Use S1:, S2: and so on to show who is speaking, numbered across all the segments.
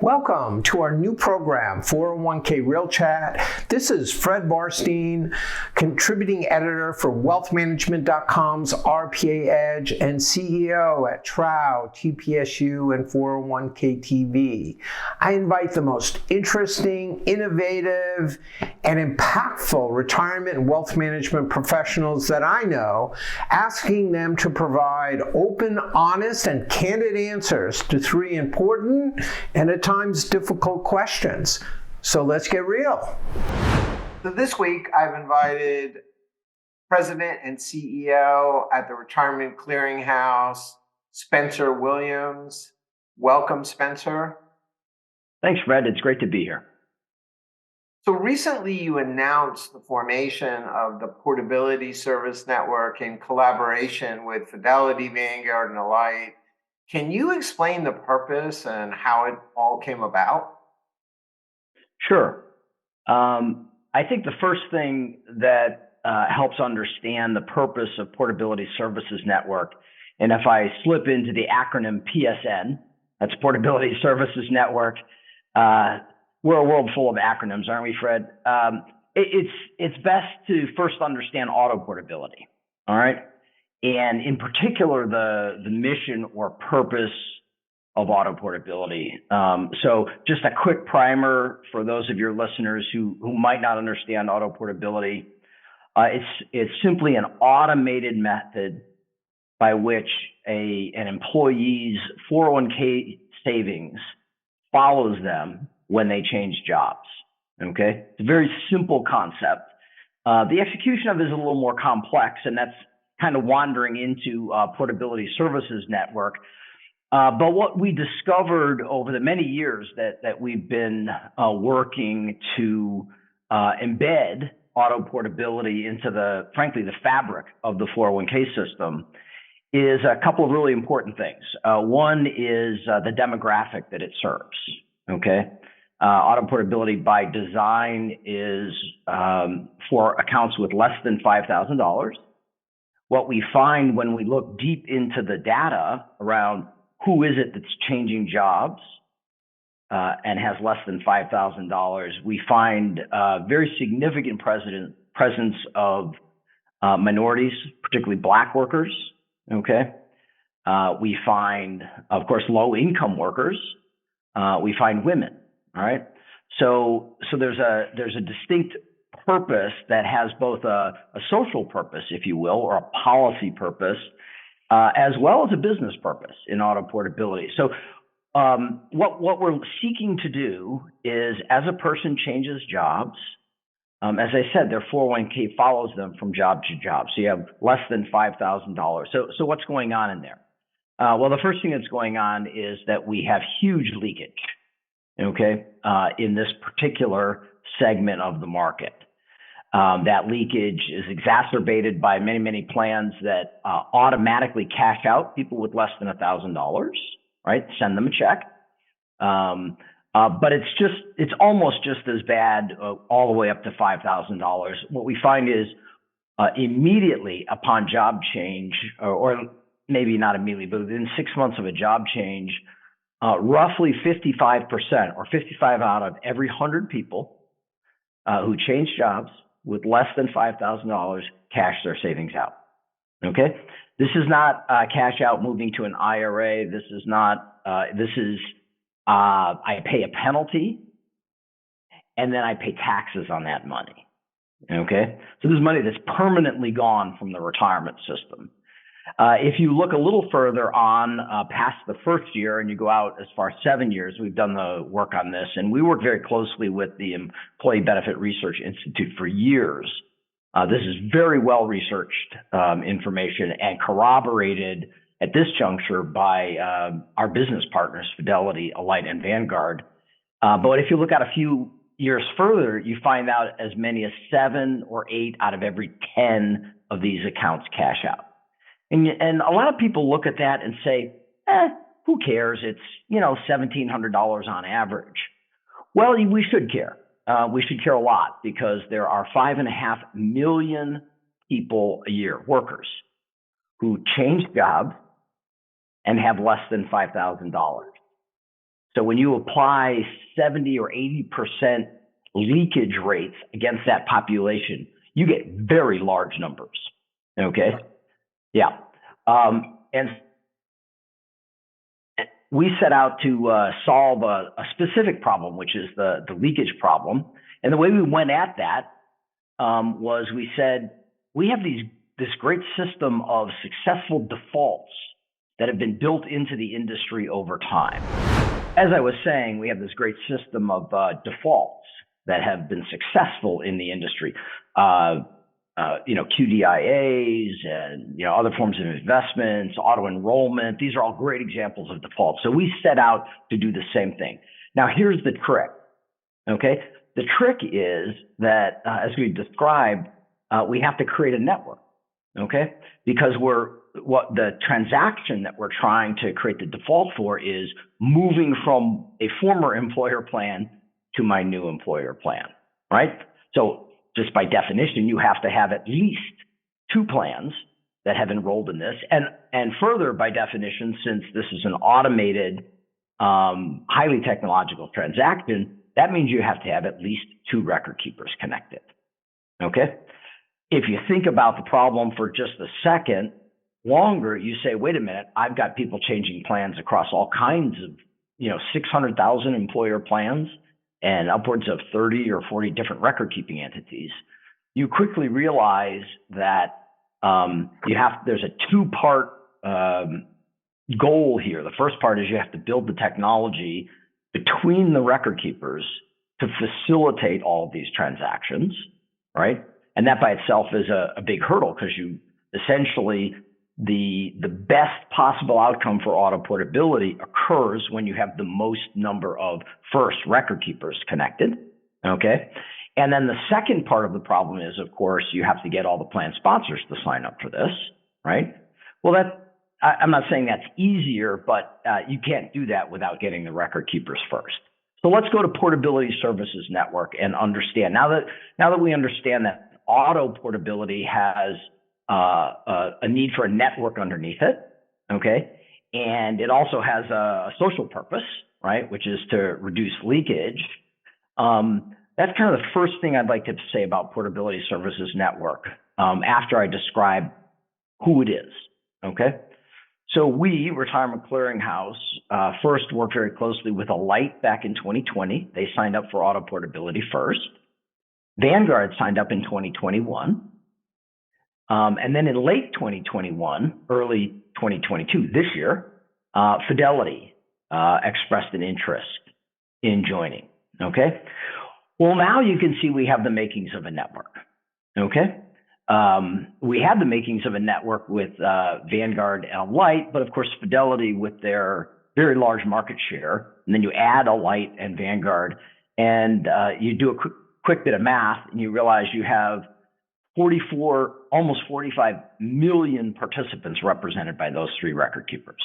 S1: Welcome to our new program, 401k Real Chat. This is Fred Barstein, contributing editor for wealthmanagement.com's RPA Edge and CEO at Trow, TPSU, and 401k TV. I invite the most interesting, innovative, and impactful retirement and wealth management professionals that I know, asking them to provide open, honest, and candid answers to three important and at times difficult questions. So let's get real. So this week I've invited President and CEO at the Retirement Clearinghouse, Spencer Williams. Welcome, Spencer.
S2: Thanks, Fred. It's great to be here.
S1: So recently you announced the formation of the Portability Service Network in collaboration with Fidelity, Vanguard, and Alight. Can you explain the purpose and how it all came about?
S2: Sure. I think the first thing that helps understand the purpose of Portability Services Network, and if I slip into the acronym PSN, that's Portability Services Network. We're a world full of acronyms, aren't we, Fred? It's best to first understand auto portability, all right? And in particular, the mission or purpose of auto portability. So just a quick primer for those of your listeners who might not understand auto portability. It's simply an automated method by which an employee's 401k savings follows them when they change jobs, okay? It's a very simple concept. The execution of it is a little more complex, and that's kind of wandering into Portability Services Network. But what we discovered over the many years that we've been working to embed auto portability into frankly, the fabric of the 401k system is a couple of really important things. One is the demographic that it serves, okay? Auto portability by design is for accounts with less than $5,000. What we find when we look deep into the data around who is it that's changing jobs and has less than $5,000, we find very significant presence of minorities, particularly Black workers, okay? We find, of course, low-income workers. We find women, all right? So there's a distinct purpose that has both a social purpose, if you will, or a policy purpose, as well as a business purpose in auto portability. So what we're seeking to do is, as a person changes jobs, as I said, their 401k follows them from job to job. So you have less than $5,000. So what's going on in there? Well, the first thing that's going on is that we have huge leakage, okay, in this particular segment of the market. That leakage is exacerbated by many, many plans that automatically cash out people with less than $1,000, right? Send them a check. But it's almost just as bad all the way up to $5,000. What we find is immediately upon job change, or maybe not immediately, but within 6 months of a job change, roughly 55% or 55 out of every 100 people who change jobs with less than $5,000 cash their savings out, okay? This is not cash out moving to an IRA. This is not, I pay a penalty and then I pay taxes on that money, okay? So this is money that's permanently gone from the retirement system. If you look a little further on past the first year and you go out as far as 7 years, we've done the work on this, and we work very closely with the Employee Benefit Research Institute for years. This is very well researched information and corroborated at this juncture by our business partners, Fidelity, Alight, and Vanguard. But if you look out a few years further, you find out as many as 7 or 8 out of every 10 of these accounts cash out. And a lot of people look at that and say, who cares? It's, $1,700 on average. Well, we should care. We should care a lot because there are 5.5 million people a year, workers, who change jobs and have less than $5,000. So when you apply 70 or 80% leakage rates against that population, you get very large numbers. Okay? Yeah. And we set out to solve a specific problem, which is the leakage problem. And the way we went at that was we said, we have this great system of successful defaults that have been built into the industry over time. As I was saying, we have this great system of defaults that have been successful in the industry. QDIAs and other forms of investments, auto enrollment. These are all great examples of defaults. So we set out to do the same thing. Now here's the trick. Okay, the trick is that as we described, we have to create a network. Okay, because what the transaction that we're trying to create the default for is moving from a former employer plan to my new employer plan, right? So just by definition, you have to have at least 2 plans that have enrolled in this. And further, by definition, since this is an automated, highly technological transaction, that means you have to have at least 2 record keepers connected, okay? If you think about the problem for just a second longer, you say, wait a minute, I've got people changing plans across all kinds of, 600,000 employer plans and upwards of 30 or 40 different record keeping entities. You quickly realize that there's a 2-part goal here. The first part is you have to build the technology between the record keepers to facilitate all of these transactions, right? And that by itself is a big hurdle, because you essentially, the best possible outcome for auto portability occurs when you have the most number of first record keepers connected, okay? And then the second part of the problem is, of course, you have to get all the plan sponsors to sign up for this, right? Well, I'm not saying that's easier, but you can't do that without getting the record keepers first. So let's go to Portability Services Network and understand. Now that we understand that auto portability has a need for a network underneath it, okay? And it also has a social purpose, right, which is to reduce leakage. That's kind of the first thing I'd like to say about Portability Services Network after I describe who it is, okay? So we, Retirement Clearinghouse, first worked very closely with Alight back in 2020. They signed up for auto portability first. Vanguard signed up in 2021. And then in late 2021, early 2022, this year, Fidelity expressed an interest in joining, okay? Well, now you can see we have the makings of a network, okay? We had the makings of a network with Vanguard and Alight, but of course, Fidelity with their very large market share, and then you add Alight and Vanguard, and you do a quick bit of math, and you realize you have almost 45 million participants represented by those 3 record keepers.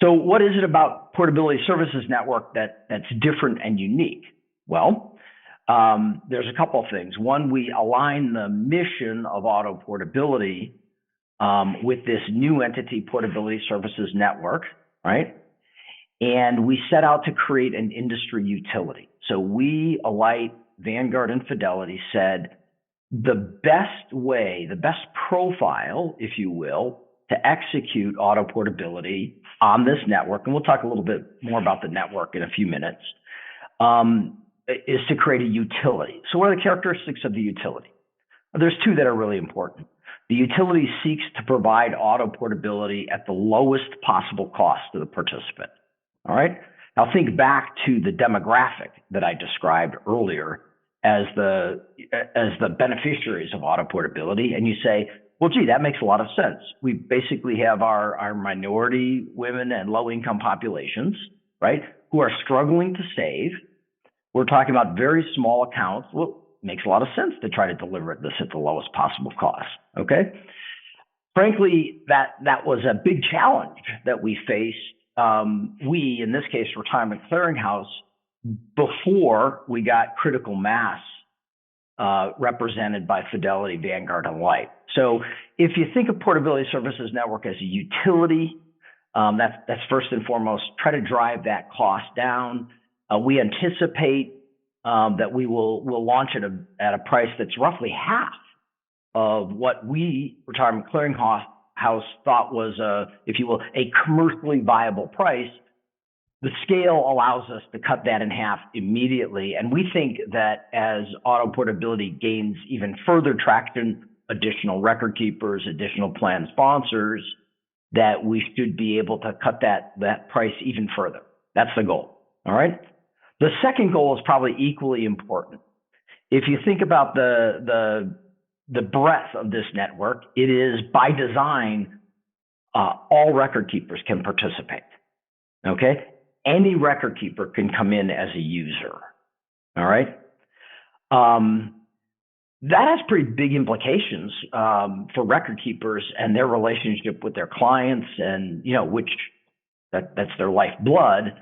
S2: So what is it about Portability Services Network that's different and unique? Well, there's a couple of things. One, we align the mission of auto portability with this new entity, Portability Services Network, right? And we set out to create an industry utility. So we, Alight, Vanguard, and Fidelity said the best way, the best profile, if you will, to execute auto portability on this network, and we'll talk a little bit more about the network in a few minutes, is to create a utility. So what are the characteristics of the utility? There's 2 that are really important. The utility seeks to provide auto portability at the lowest possible cost to the participant. All right. Now think back to the demographic that I described earlier as the beneficiaries of auto portability, and you say, well, gee, that makes a lot of sense. We basically have our minority women and low-income populations, right, who are struggling to save. We're talking about very small accounts. Well, it makes a lot of sense to try to deliver this at the lowest possible cost, okay? Frankly, that was a big challenge that we faced. We, in this case, Retirement Clearinghouse, before we got critical mass represented by Fidelity, Vanguard, and Alight. So if you think of Portability Services Network as a utility That's first and foremost. Try to drive that cost down. We anticipate that we'll launch at a price that's roughly half of what we, Retirement Clearinghouse, thought was if you will, a commercially viable price. The scale allows us to cut that in half immediately. And we think that as auto portability gains even further traction, additional record keepers, additional plan sponsors, that we should be able to cut that price even further. That's the goal. All right. The second goal is probably equally important. If you think about the breadth of this network, it is by design, all record keepers can participate. Okay. Any record keeper can come in as a user. All right. That has pretty big implications for record keepers and their relationship with their clients, and that's their lifeblood.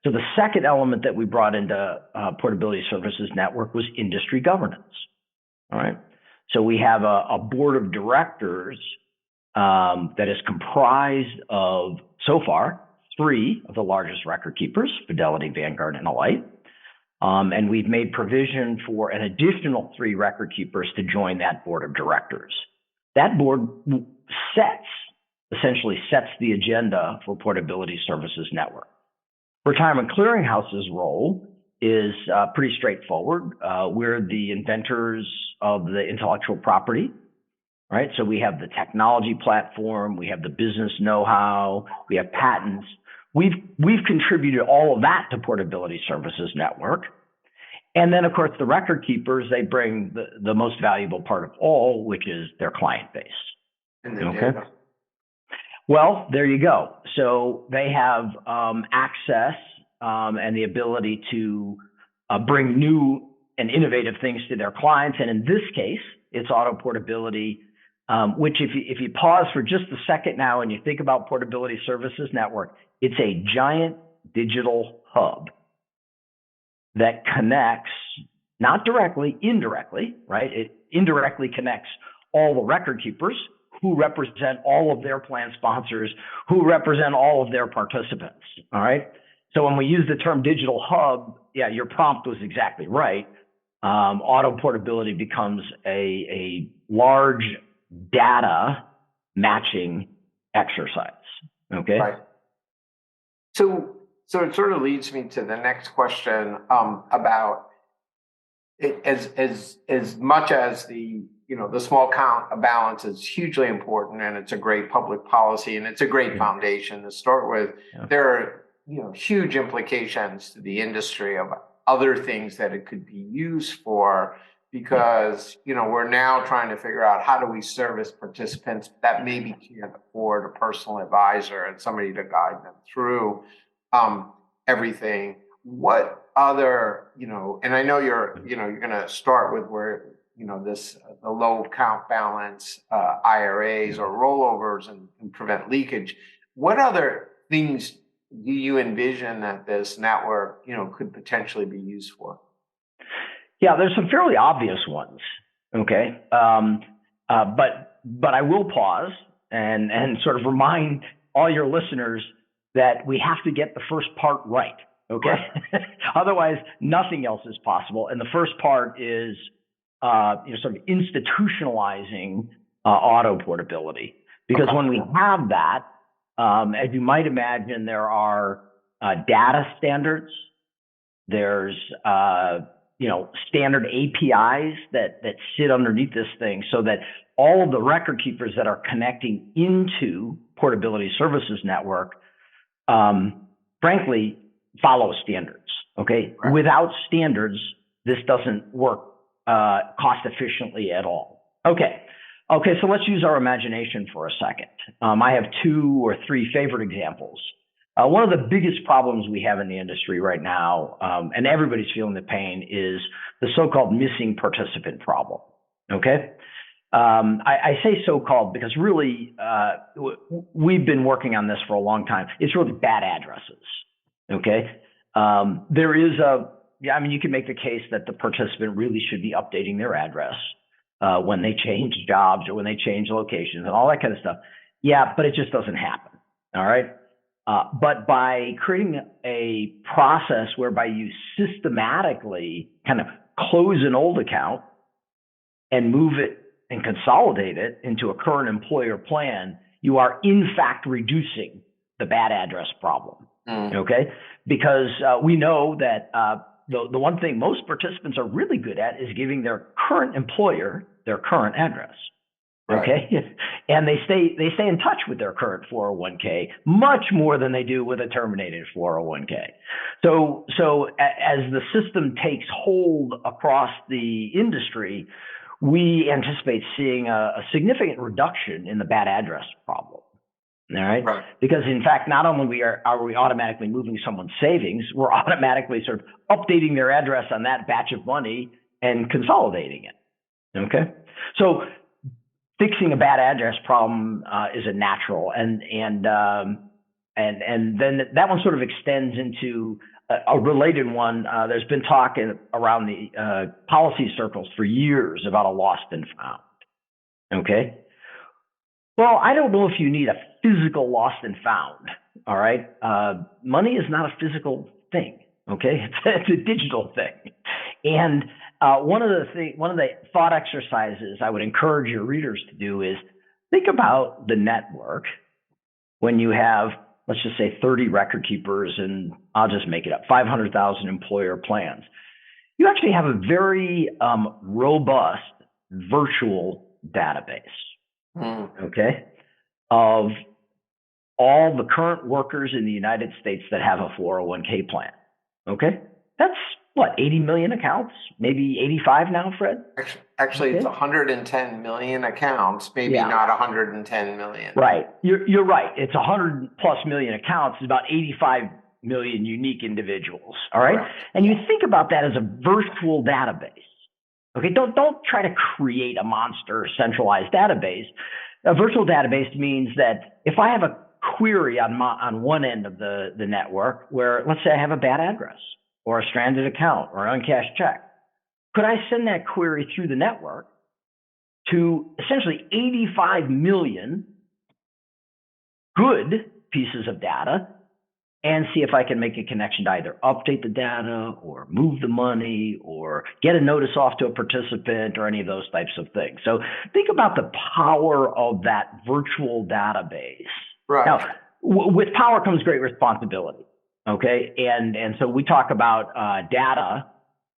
S2: So the second element that we brought into Portability Services Network was industry governance. All right. So we have a board of directors that is comprised of, so far, 3 of the largest record keepers, Fidelity, Vanguard, and Alight. And we've made provision for an additional 3 record keepers to join that board of directors. That board essentially sets the agenda for Portability Services Network. Retirement Clearinghouse's role is pretty straightforward. We're the inventors of the intellectual property, right? So we have the technology platform, we have the business know-how, we have patents. We've contributed all of that to Portability Services Network. And then, of course, the record keepers, they bring the most valuable part of all, which is their client base.
S3: And the
S2: okay.
S3: data.
S2: Well, there you go. So they have access and the ability to bring new and innovative things to their clients. And in this case, it's auto portability, which if you pause for just a second now and you think about Portability Services Network, it's a giant digital hub that connects, not directly, indirectly, right? It indirectly connects all the record keepers who represent all of their plan sponsors, who represent all of their participants, all right? So when we use the term digital hub, yeah, your prompt was exactly right. Auto portability becomes a large data matching exercise, okay?
S3: Right. So it sort of leads me to the next question about it, as much as the small count balance is hugely important, and it's a great public policy, and it's a great foundation to start with. Yeah. There are huge implications to the industry of other things that it could be used for, because we're now trying to figure out how do we service participants that maybe can't afford a personal advisor and somebody to guide them through everything. What other and I know you're going to start with where the low count balance IRAs or rollovers and prevent leakage. What other things do you envision that this network could potentially be used for?
S2: Yeah, there's some fairly obvious ones. Okay, but I will pause and sort of remind all your listeners that we have to get the first part right. Okay, otherwise nothing else is possible. And the first part is sort of institutionalizing auto portability, because when we have that, as you might imagine, there are data standards. There's standard APIs that sit underneath this thing, so that all of the record keepers that are connecting into Portability Services Network, frankly, follow standards. Okay, right. Without standards, this doesn't work cost efficiently at all. Okay, so let's use our imagination for a second. I have 2 or 3 favorite examples. One of the biggest problems we have in the industry right now, and everybody's feeling the pain, is the so-called missing participant problem. Okay, I say so-called because really we've been working on this for a long time. It's really bad addresses. Okay, there is you can make the case that the participant really should be updating their address when they change jobs or when they change locations and all that kind of stuff. Yeah, but it just doesn't happen. All right. But by creating a process whereby you systematically kind of close an old account and move it and consolidate it into a current employer plan, you are in fact reducing the bad address problem. Okay? Because we know that the one thing most participants are really good at is giving their current employer their current address. Okay. Right. And they stay in touch with their current 401k much more than they do with a terminated 401k. So as the system takes hold across the industry, we anticipate seeing a significant reduction in the bad address problem. All right? Right. Because in fact, not only are we automatically moving someone's savings, we're automatically sort of updating their address on that batch of money and consolidating it. Okay. So fixing a bad address problem is a natural, and then that one sort of extends into a related one. There's been talk around the policy circles for years about a lost and found. Okay. Well, I don't know if you need a physical lost and found. All right. Money is not a physical thing. Okay. It's a digital thing. And one of the thought exercises I would encourage your readers to do is think about the network when you have, let's just say 30 record keepers, and I'll just make it up, 500,000 employer plans. You actually have a very robust virtual database. Okay, of all the current workers in the United States that have a 401k plan. Okay, that's what, 80 million accounts, maybe 85 now, Fred?
S3: Actually, it's 110 million accounts, maybe not 110 million.
S2: Right, you're right. It's 100 plus million accounts. It's about 85 million unique individuals. All right, and you think about that as a virtual database. Okay, don't try to create a monster centralized database. A virtual database means that if I have a query on one end of the network, where let's say I have a bad address or a stranded account or an uncashed check, could I send that query through the network to essentially 85 million good pieces of data and see if I can make a connection to either update the data or move the money or get a notice off to a participant or any of those types of things. So think about the power of that virtual database.
S3: Right.
S2: Now, with power comes great responsibility. Okay. And so we talk about data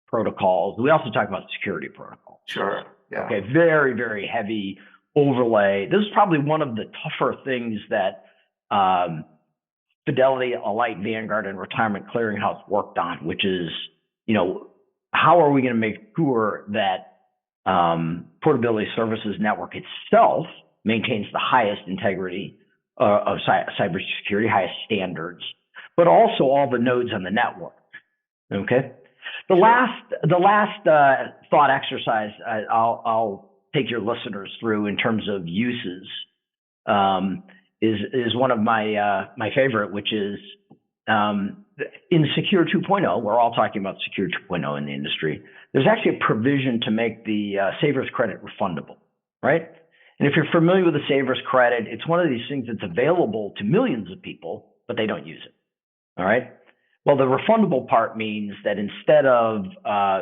S2: protocols. We also talk about security protocols.
S3: Sure. Yeah.
S2: Okay. Very, very heavy overlay. This is probably one of the tougher things that Fidelity, Alight, Vanguard, and Retirement Clearinghouse worked on, which is, how are we going to make sure that Portability Services Network itself maintains the highest integrity of cybersecurity, highest standards, but also all the nodes on the network. Okay. The last thought exercise I'll take your listeners through in terms of uses is one of my favorite, which is in Secure 2.0. We're all talking about Secure 2.0 in the industry. There's actually a provision to make the Savers Credit refundable, right? And if you're familiar with the Savers Credit, it's one of these things that's available to millions of people, but they don't use it. All right. Well, the refundable part means that instead of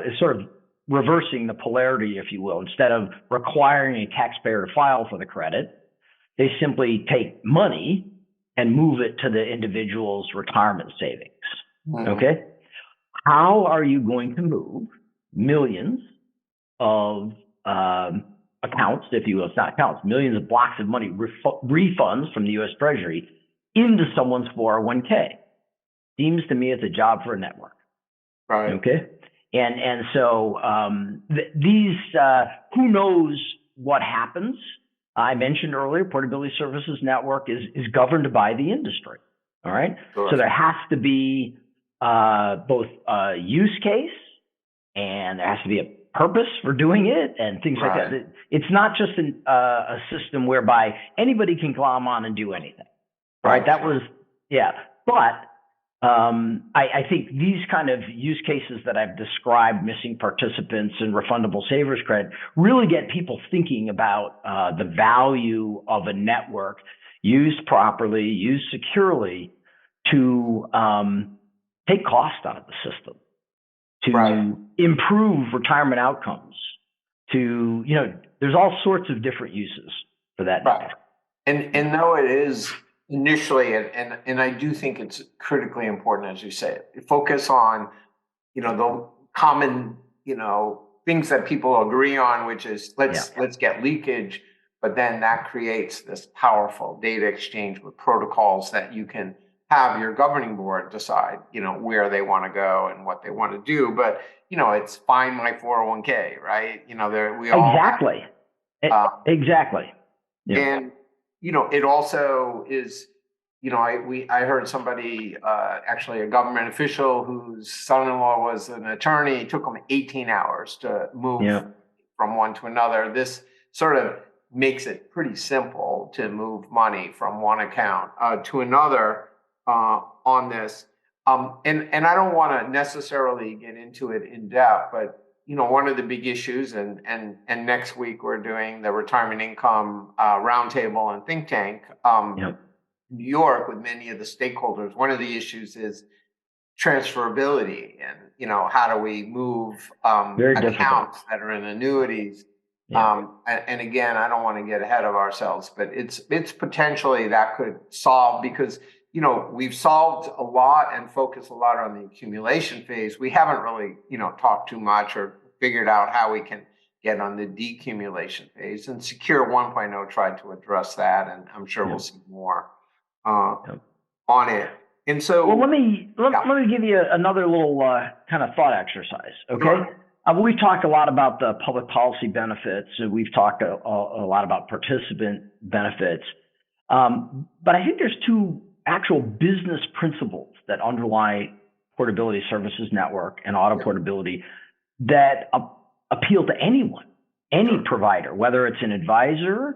S2: it's sort of reversing the polarity, if you will. Instead of requiring a taxpayer to file for the credit, they simply take money and move it to the individual's retirement savings. Okay. How are you going to move millions of accounts, if you will, it's not accounts, millions of blocks of money, refunds from the U.S. Treasury into someone's 401k? Seems to me it's a job for a network.
S3: Right.
S2: Okay. And so these, who knows what happens? I mentioned earlier, Portability Services Network is governed by the industry. All right. Sure. So there has to be both a use case and there has to be a purpose for doing it and things like that. It's not just a system whereby anybody can glom on and do anything. Right. That was, But I think these kind of use cases that I've described, missing participants and refundable savers credit, really get people thinking about the value of a network used properly, used securely to take cost out of the system, to
S3: Right.
S2: improve retirement outcomes, to, there's all sorts of different uses for that.
S3: Right. And though it is initially, and I do think it's critically important, as you say, focus on, the common, things that people agree on, which is let's get leakage, but then that creates this powerful data exchange with protocols that you can have your governing board decide, where they want to go and what they want to do. But, it's find my 401k, right? We all
S2: exactly. Exactly. Yeah.
S3: And, it also is, I heard somebody, actually a government official whose son-in-law was an attorney. It took him 18 hours to move from one to another. This sort of makes it pretty simple to move money from one account to another on this. And I don't want to necessarily get into it in depth, but one of the big issues, and next week we're doing the retirement income roundtable and think tank, New York, with many of the stakeholders. One of the issues is transferability, and how do we move accounts that are in annuities? And again, I don't want to get ahead of ourselves, but it's potentially that could solve, because we've solved a lot and focused a lot on the accumulation phase. We haven't really, talked too much or figured out how we can get on the decumulation phase. And Secure 1.0 tried to address that, and I'm sure we'll see more on it. And so,
S2: well, let me give you another little kind of thought exercise. Okay, we've talked a lot about the public policy benefits, and we've talked a lot about participant benefits. But I think there's two actual business principles that underlie Portability Services Network and auto portability that appeal to anyone, any provider, whether it's an advisor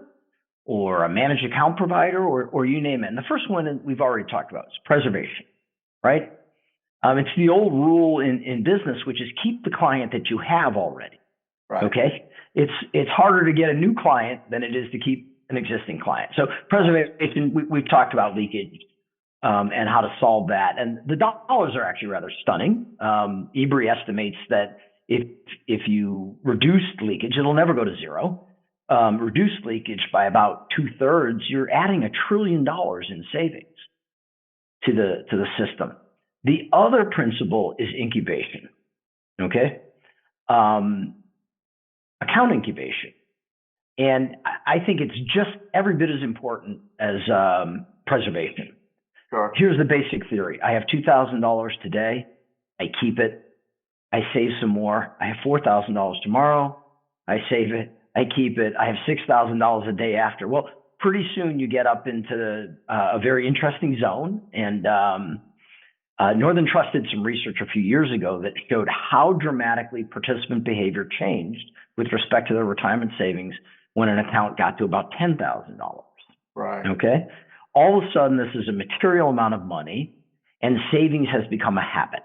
S2: or a managed account provider or you name it. And the first one we've already talked about is preservation, right? It's the old rule in business, which is keep the client that you have already.
S3: Right.
S2: Okay. It's harder to get a new client than it is to keep an existing client. So preservation, we've talked about leakage and how to solve that. And the dollars are actually rather stunning. Ebury estimates that if you reduce leakage, it'll never go to zero. Reduce leakage by about 2/3, you're adding $1 trillion in savings to the system. The other principle is incubation. Okay, account incubation, and I think it's just every bit as important as preservation.
S3: Sure.
S2: Here's the basic theory: I have $2,000 today. I keep it. I save some more. I have $4,000 tomorrow. I save it. I keep it. I have $6,000 a day after. Well, pretty soon you get up into a very interesting zone. And Northern Trust did some research a few years ago that showed how dramatically participant behavior changed with respect to their retirement savings when an account got to about $10,000.
S3: Right.
S2: Okay. All of a sudden, this is a material amount of money, and savings has become a habit.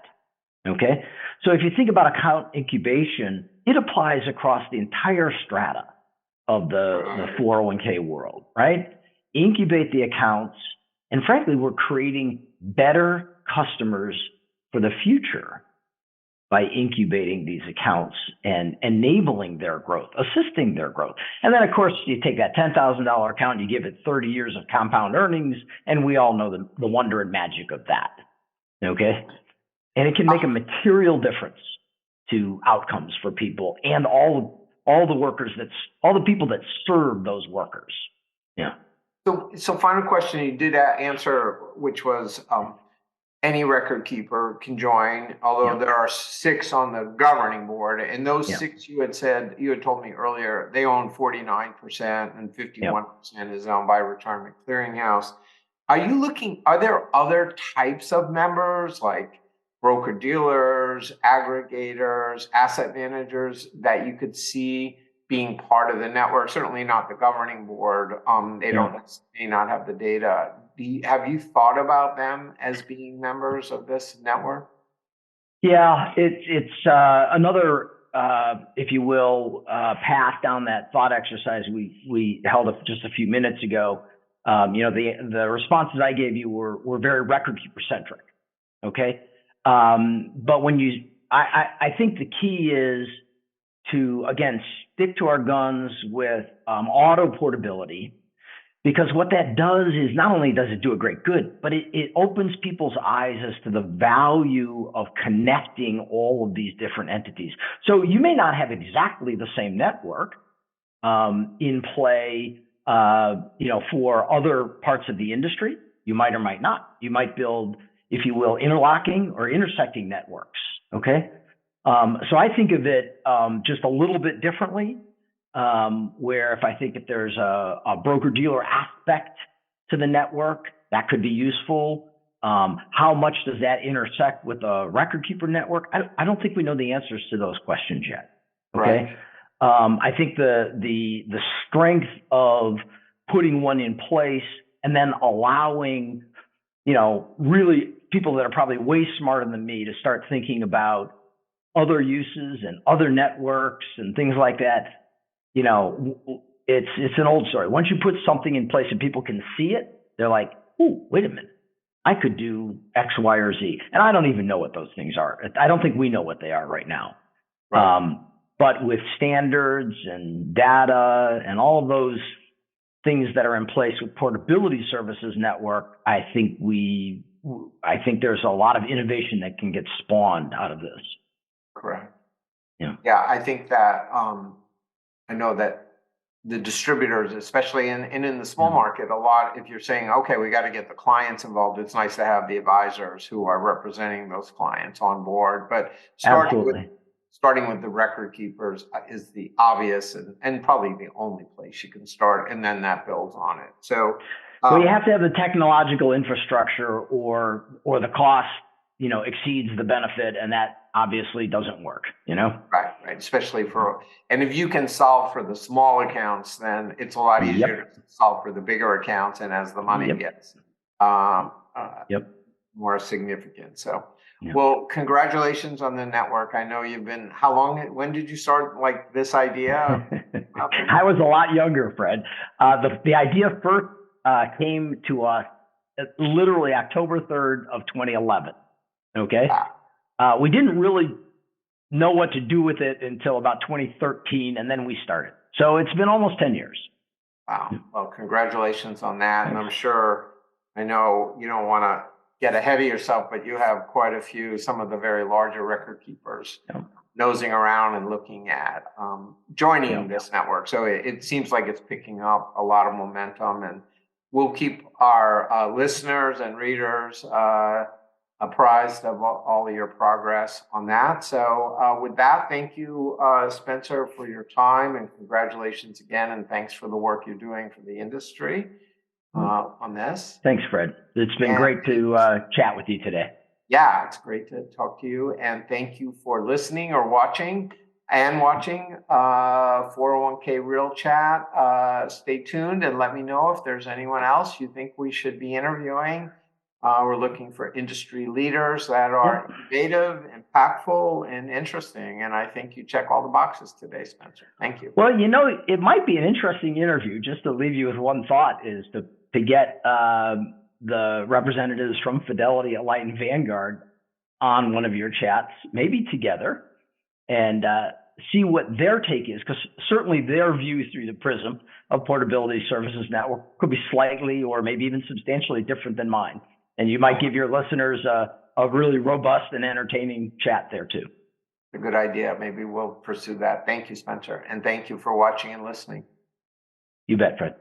S2: Okay. So if you think about account incubation, it applies across the entire strata of the 401k world, right? Incubate the accounts. And frankly, we're creating better customers for the future by incubating these accounts and enabling their growth, assisting their growth. And then, of course, you take that $10,000 account, you give it 30 years of compound earnings, and we all know the wonder and magic of that. Okay. And it can make a material difference to outcomes for people and all the workers all the people that serve those workers. Yeah.
S3: So final question you did answer, which was any record keeper can join, although there are 6 on the governing board, and those 6 you had told me earlier, they own 49% and 51% is owned by Retirement Clearinghouse. Are there other types of members, like broker dealers, aggregators, asset managers, that you could see being part of the network? Certainly not the governing board. They may not have the data. Have you thought about them as being members of this network?
S2: Yeah, it's another, if you will, path down that thought exercise we held just a few minutes ago. The responses I gave you were very record keeper centric. Okay. But I think the key is to, again, stick to our guns with auto portability, because what that does is not only does it do a great good, but it opens people's eyes as to the value of connecting all of these different entities. So you may not have exactly the same network in play, for other parts of the industry. You might or might not. You might build, if you will, interlocking or intersecting networks. Okay. So I think of it just a little bit differently, where if there's a broker-dealer aspect to the network, that could be useful. How much does that intersect with a record keeper network? I don't think we know the answers to those questions yet. Okay. Right. I think the strength of putting one in place and then allowing, really people that are probably way smarter than me to start thinking about other uses and other networks and things like that. It's an old story. Once you put something in place and people can see it, they're like, "Ooh, wait a minute, I could do X, Y, or Z." And I don't even know what those things are. I don't think we know what they are right now. Right. But with standards and data and all of those things that are in place with Portability Services Network, I think there's a lot of innovation that can get spawned out of this.
S3: Correct.
S2: Yeah.
S3: Yeah, I think that I know that the distributors, especially in the small market, a lot, if you're saying, okay, we got to get the clients involved, it's nice to have the advisors who are representing those clients on board. But starting with the record keepers is the obvious and probably the only place you can start, and then that builds on it. So
S2: you have to have the technological infrastructure, or the cost exceeds the benefit, and that obviously doesn't work,
S3: Right. Especially and if you can solve for the small accounts, then it's a lot easier to solve for the bigger accounts, and as the money gets more significant. So, well, congratulations on the network. I know when did you start this idea?
S2: I was a lot younger, Fred. The idea first came to us literally October 3rd of 2011. Okay. Wow. We didn't really know what to do with it until about 2013, and then we started. So it's been almost 10 years.
S3: Wow. Well, congratulations on that. Thanks. And I'm sure, I know you don't want to get ahead of yourself, but you have quite a few, some of the very larger record keepers nosing around and looking at joining this network. So it seems like it's picking up a lot of momentum, and we'll keep our listeners and readers apprised of all of your progress on that. So with that, thank you, Spencer, for your time, and congratulations again, and thanks for the work you're doing for the industry on this.
S2: Thanks, Fred. It's been great to chat with you today.
S3: Yeah, it's great to talk to you, and thank you for listening or watching 401k Real Chat. Stay tuned and let me know if there's anyone else you think we should be interviewing. We're looking for industry leaders that are innovative, impactful, and interesting. And I think you check all the boxes today, Spencer. Thank you.
S2: Well, it might be an interesting interview. Just to leave you with one thought is to get the representatives from Fidelity, Alight, and Vanguard on one of your chats, maybe together, and see what their take is, because certainly their view through the prism of Portability Services Network could be slightly or maybe even substantially different than mine. And you might give your listeners a really robust and entertaining chat there too.
S3: A good idea. Maybe we'll pursue that. Thank you, Spencer. And thank you for watching and listening.
S2: You bet, Fred.